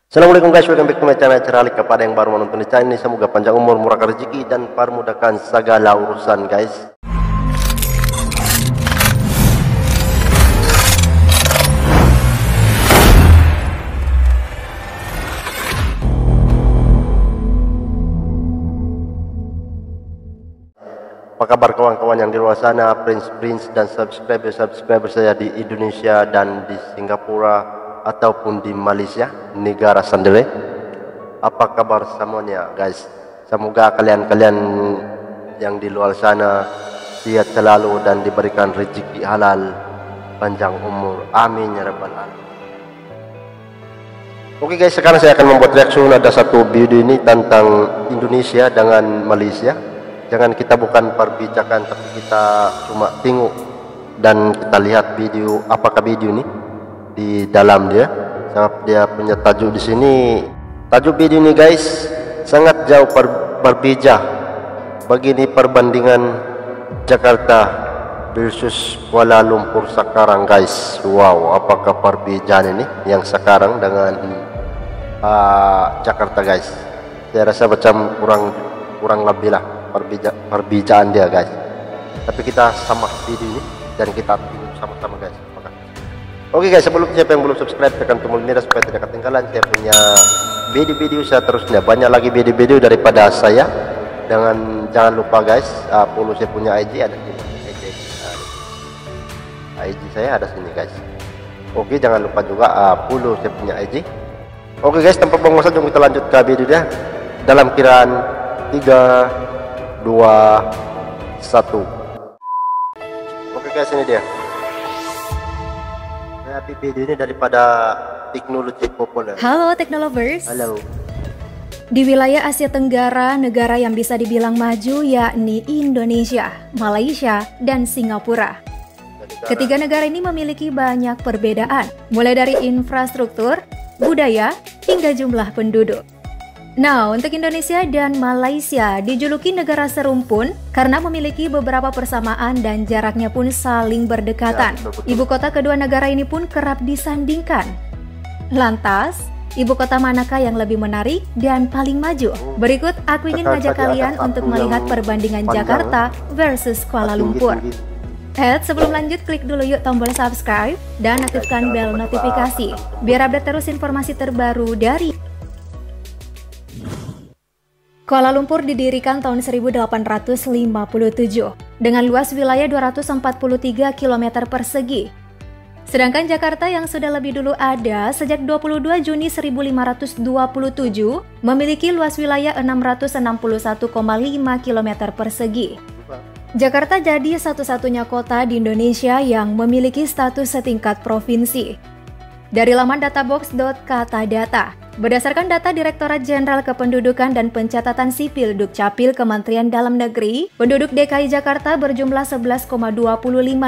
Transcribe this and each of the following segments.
Assalamualaikum guys, welcome back to my channel. Ceralik kepada yang baru menonton di channel ini, semoga panjang umur, murah rezeki, dan permudahkan segala urusan guys. Apa kabar kawan-kawan yang di luar sana, Prince dan subscriber saya di Indonesia dan di Singapura ataupun di Malaysia, negara sendiri. Apa kabar semuanya guys? Semoga kalian yang di luar sana sehat selalu dan diberikan rezeki halal, panjang umur, amin ya rabbal alamin. Oke guys, sekarang saya akan membuat reaction. Ada satu video ini tentang Indonesia dengan Malaysia. Jangan kita bukan perbicarakan, tapi kita cuma tengok dan kita lihat video, apakah video ini di dalam dia. Sebab dia punya tajuk di sini. Tajuk video ini guys sangat jauh berbeda. Begini perbandingan Jakarta versus Kuala Lumpur sekarang guys. Wow, apakah perbedaan ini yang sekarang dengan Jakarta guys? Saya rasa macam kurang lebih lah perbedaan dia guys. Tapi kita sama video ini dan kita tengok sama-sama guys. Oke guys, sebelum siapa yang belum subscribe, tekan tombol merah supaya tidak ketinggalan saya punya video-video seterusnya. Banyak lagi video-video daripada saya. Jangan lupa guys, follow saya punya IG, ada di IG saya ada sini guys. Oke, jangan lupa juga follow saya punya IG. Oke guys, tanpa buang waktu kita lanjut ke video dia. Dalam kiraan 3, 2, 1. Oke guys, ini dia. Video ini daripada teknologi populer. Halo Teknolovers. Halo. Di wilayah Asia Tenggara, negara yang bisa dibilang maju yakni Indonesia, Malaysia, dan Singapura. Ketiga negara ini memiliki banyak perbedaan, mulai dari infrastruktur, budaya, hingga jumlah penduduk. Nah, untuk Indonesia dan Malaysia dijuluki negara serumpun karena memiliki beberapa persamaan dan jaraknya pun saling berdekatan. Ibu kota kedua negara ini pun kerap disandingkan. Lantas, ibu kota manakah yang lebih menarik dan paling maju? Berikut aku ingin ngajak kalian untuk melihat perbandingan Jakarta versus Kuala Lumpur. Sebelum lanjut, klik dulu yuk tombol subscribe dan aktifkan bel notifikasi biar update terus informasi terbaru dari Kuala Lumpur. Didirikan tahun 1857 dengan luas wilayah 243 km persegi. Sedangkan Jakarta yang sudah lebih dulu ada sejak 22 Juni 1527 memiliki luas wilayah 661,5 km persegi. Jakarta jadi satu-satunya kota di Indonesia yang memiliki status setingkat provinsi. Dari laman databox.katadata, berdasarkan data Direktorat Jenderal Kependudukan dan Pencatatan Sipil Dukcapil Kementerian Dalam Negeri, penduduk DKI Jakarta berjumlah 11,25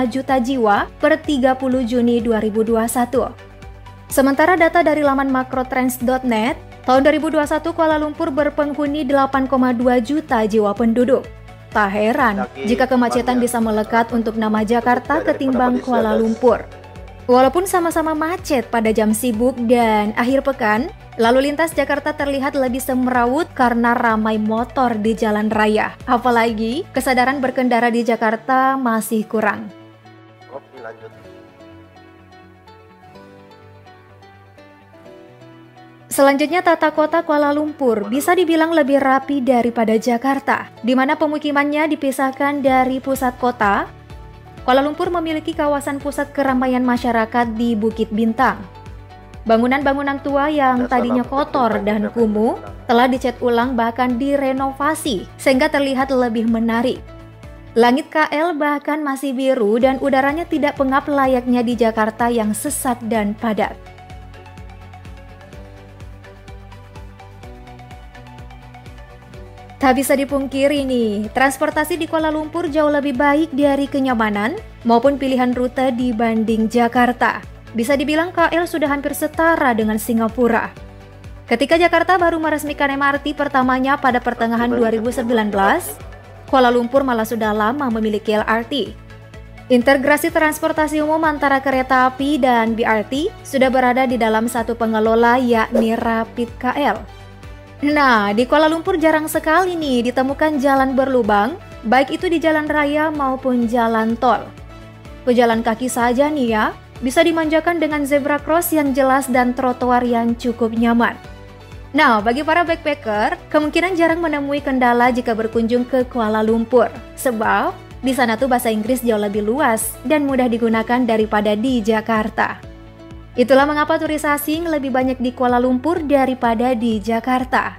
juta jiwa per 30 Juni 2021. Sementara data dari laman makrotrends.net, tahun 2021 Kuala Lumpur berpenghuni 8,2 juta jiwa penduduk. Tak heran jika kemacetan bisa melekat untuk nama Jakarta ketimbang Kuala Lumpur. Walaupun sama-sama macet pada jam sibuk dan akhir pekan, lalu lintas Jakarta terlihat lebih semrawut karena ramai motor di jalan raya. Apalagi kesadaran berkendara di Jakarta masih kurang. Oke, lanjut. Selanjutnya, tata kota Kuala Lumpur bisa dibilang lebih rapi daripada Jakarta, di mana pemukimannya dipisahkan dari pusat kota. Kuala Lumpur memiliki kawasan pusat keramaian masyarakat di Bukit Bintang. Bangunan-bangunan tua yang tadinya kotor dan kumuh telah dicat ulang bahkan direnovasi sehingga terlihat lebih menarik. Langit KL bahkan masih biru dan udaranya tidak pengap layaknya di Jakarta yang sesat dan padat. Tak bisa dipungkiri nih, transportasi di Kuala Lumpur jauh lebih baik dari kenyamanan maupun pilihan rute dibanding Jakarta. Bisa dibilang KL sudah hampir setara dengan Singapura. Ketika Jakarta baru meresmikan MRT pertamanya pada pertengahan 2019, Kuala Lumpur malah sudah lama memiliki LRT. Integrasi transportasi umum antara kereta api dan BRT sudah berada di dalam satu pengelola, yakni Rapid KL. Nah, di Kuala Lumpur jarang sekali nih ditemukan jalan berlubang, baik itu di jalan raya maupun jalan tol. Pejalan kaki saja nih ya, bisa dimanjakan dengan zebra cross yang jelas dan trotoar yang cukup nyaman. Nah, bagi para backpacker, kemungkinan jarang menemui kendala jika berkunjung ke Kuala Lumpur, sebab di sana tuh bahasa Inggris jauh lebih luas dan mudah digunakan daripada di Jakarta. Itulah mengapa turis asing lebih banyak di Kuala Lumpur daripada di Jakarta.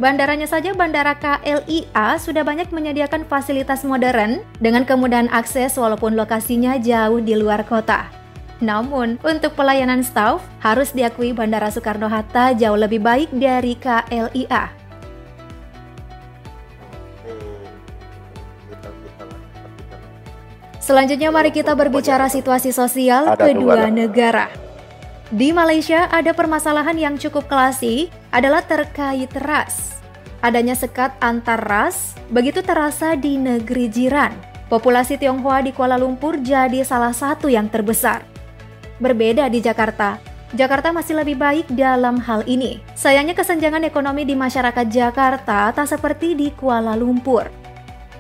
Bandaranya saja, Bandara KLIA sudah banyak menyediakan fasilitas modern dengan kemudahan akses walaupun lokasinya jauh di luar kota. Namun, untuk pelayanan staf, harus diakui Bandara Soekarno-Hatta jauh lebih baik dari KLIA. Selanjutnya mari kita berbicara situasi sosial kedua negara. Di Malaysia ada permasalahan yang cukup klasik adalah terkait ras. Adanya sekat antar ras begitu terasa di negeri jiran. Populasi Tionghoa di Kuala Lumpur jadi salah satu yang terbesar. Berbeda di Jakarta. Jakarta masih lebih baik dalam hal ini. Sayangnya kesenjangan ekonomi di masyarakat Jakarta tak seperti di Kuala Lumpur.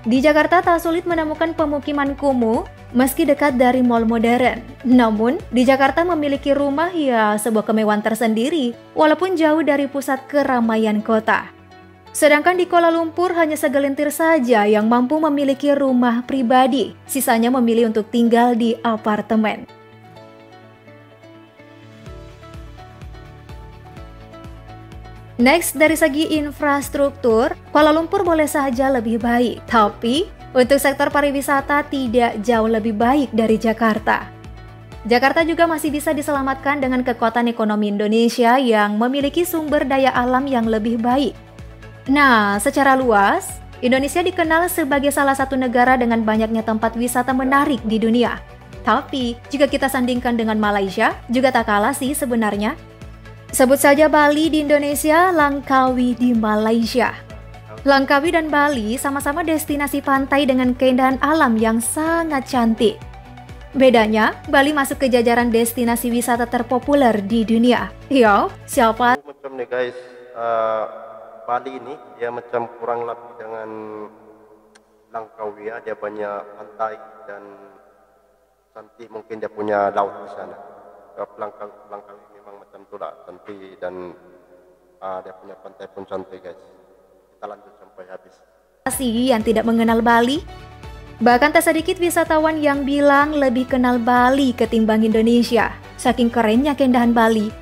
Di Jakarta tak sulit menemukan pemukiman kumuh meski dekat dari mal modern. Namun, di Jakarta memiliki rumah ya sebuah kemewahan tersendiri walaupun jauh dari pusat keramaian kota. Sedangkan di Kuala Lumpur hanya segelintir saja yang mampu memiliki rumah pribadi, sisanya memilih untuk tinggal di apartemen. Next, dari segi infrastruktur, Kuala Lumpur boleh saja lebih baik, tapi untuk sektor pariwisata tidak jauh lebih baik dari Jakarta. Jakarta juga masih bisa diselamatkan dengan kekuatan ekonomi Indonesia yang memiliki sumber daya alam yang lebih baik. Nah, secara luas, Indonesia dikenal sebagai salah satu negara dengan banyaknya tempat wisata menarik di dunia. Tapi, jika kita sandingkan dengan Malaysia, juga tak kalah sih sebenarnya. Sebut saja Bali di Indonesia, Langkawi di Malaysia. Langkawi dan Bali sama-sama destinasi pantai dengan keindahan alam yang sangat cantik. Bedanya, Bali masuk ke jajaran destinasi wisata terpopuler di dunia. Yo, siapa? Macam nih guys, Bali ini dia macam kurang lebih dengan Langkawi ya. Dia banyak pantai dan cantik, mungkin dia punya laut di sana. Langkawi memang macam itulah, cantik dan dia punya pantai pun cantik guys. Kita lanjut sampai habis. Yang tidak mengenal Bali, bahkan tak sedikit wisatawan yang bilang lebih kenal Bali ketimbang Indonesia, saking kerennya keindahan Bali.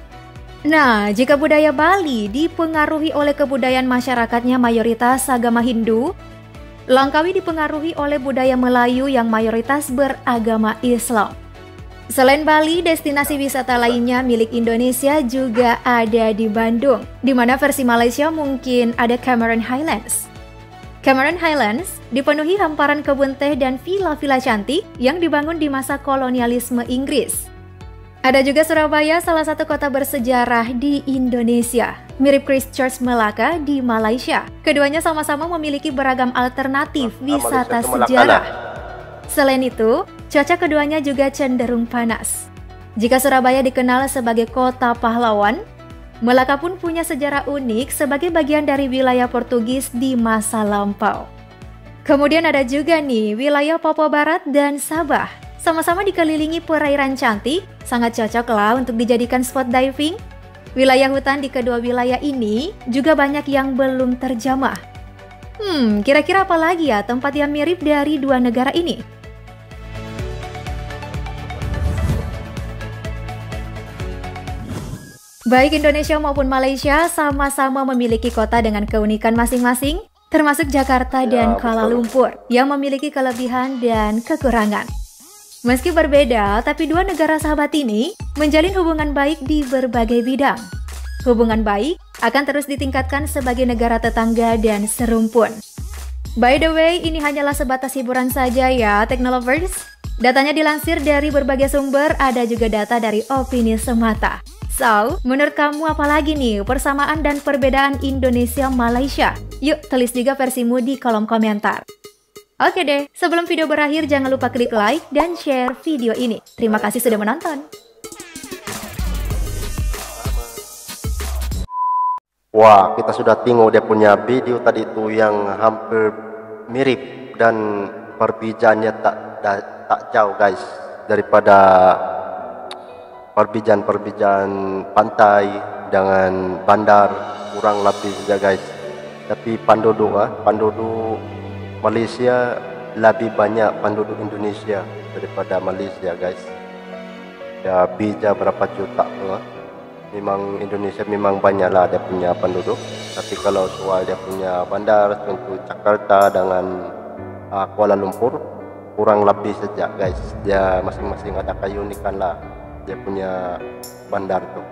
Nah, jika budaya Bali dipengaruhi oleh kebudayaan masyarakatnya mayoritas agama Hindu, Langkawi dipengaruhi oleh budaya Melayu yang mayoritas beragama Islam. Selain Bali, destinasi wisata lainnya milik Indonesia juga ada di Bandung, di mana versi Malaysia mungkin ada Cameron Highlands. Cameron Highlands dipenuhi hamparan kebun teh dan villa-villa cantik yang dibangun di masa kolonialisme Inggris. Ada juga Surabaya, salah satu kota bersejarah di Indonesia, mirip Christchurch Melaka di Malaysia. Keduanya sama-sama memiliki beragam alternatif wisata sejarah. Selain itu, cuaca keduanya juga cenderung panas. Jika Surabaya dikenal sebagai kota pahlawan, Melaka pun punya sejarah unik sebagai bagian dari wilayah Portugis di masa lampau. Kemudian ada juga nih wilayah Papua Barat dan Sabah. Sama-sama dikelilingi perairan cantik, sangat cocok lah untuk dijadikan spot diving. Wilayah hutan di kedua wilayah ini juga banyak yang belum terjamah. Kira-kira apa lagi ya tempat yang mirip dari dua negara ini? Baik Indonesia maupun Malaysia sama-sama memiliki kota dengan keunikan masing-masing, termasuk Jakarta dan Kuala Lumpur yang memiliki kelebihan dan kekurangan. Meski berbeda, tapi dua negara sahabat ini menjalin hubungan baik di berbagai bidang. Hubungan baik akan terus ditingkatkan sebagai negara tetangga dan serumpun. By the way, ini hanyalah sebatas hiburan saja ya, Technolovers. Datanya dilansir dari berbagai sumber, ada juga data dari opini semata. So, menurut kamu apa lagi nih persamaan dan perbedaan Indonesia-Malaysia? Yuk, tulis juga versimu di kolom komentar. Oke deh, sebelum video berakhir jangan lupa klik like dan share video ini. Terima kasih sudah menonton. Wah, kita sudah tengok dia punya video tadi itu yang hampir mirip dan perbedaannya tak jauh guys daripada perbedaan pantai dengan bandar kurang lebih saja guys. Tapi penduduk Malaysia lebih banyak penduduk Indonesia daripada Malaysia guys. Ya bija berapa juta tuh. Memang Indonesia memang banyaklah dia punya penduduk. Tapi kalau soal dia punya bandar contoh Jakarta dengan Kuala Lumpur kurang lebih saja guys. Dia masing-masing ada keunikan lah dia punya bandar tuh.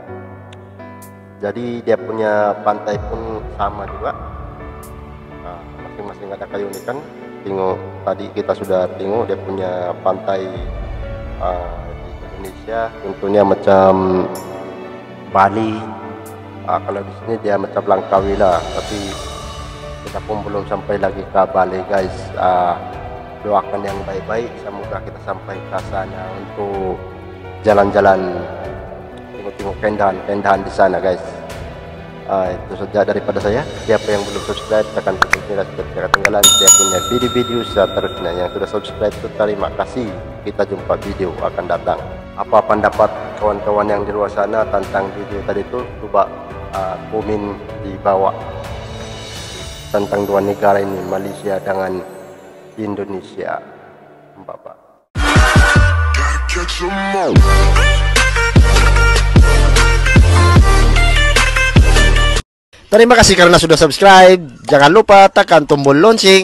Jadi dia punya pantai pun sama juga. Masing-masing ada keunikan. Tengok tadi kita sudah tengok dia punya pantai di Indonesia contohnya macam Bali. Kalau di sini dia macam Langkawi lah, tapi kita pun belum sampai lagi ke Bali guys. Doakan yang baik-baik, semoga kita sampai ke sana untuk jalan-jalan, tengok-tengok kendahan di sana guys. Itu saja daripada saya. Siapa yang belum subscribe tekan tombol merah supaya tidak ketinggalan saya punya video-video seterusnya. Yang sudah subscribe itu terima kasih. Kita jumpa video akan datang. Apa pendapat kawan-kawan yang di luar sana tentang video tadi itu? Coba komen di bawah tentang dua negara ini, Malaysia dengan Indonesia. Bye-bye. Terima kasih karena sudah subscribe. Jangan lupa tekan tombol lonceng.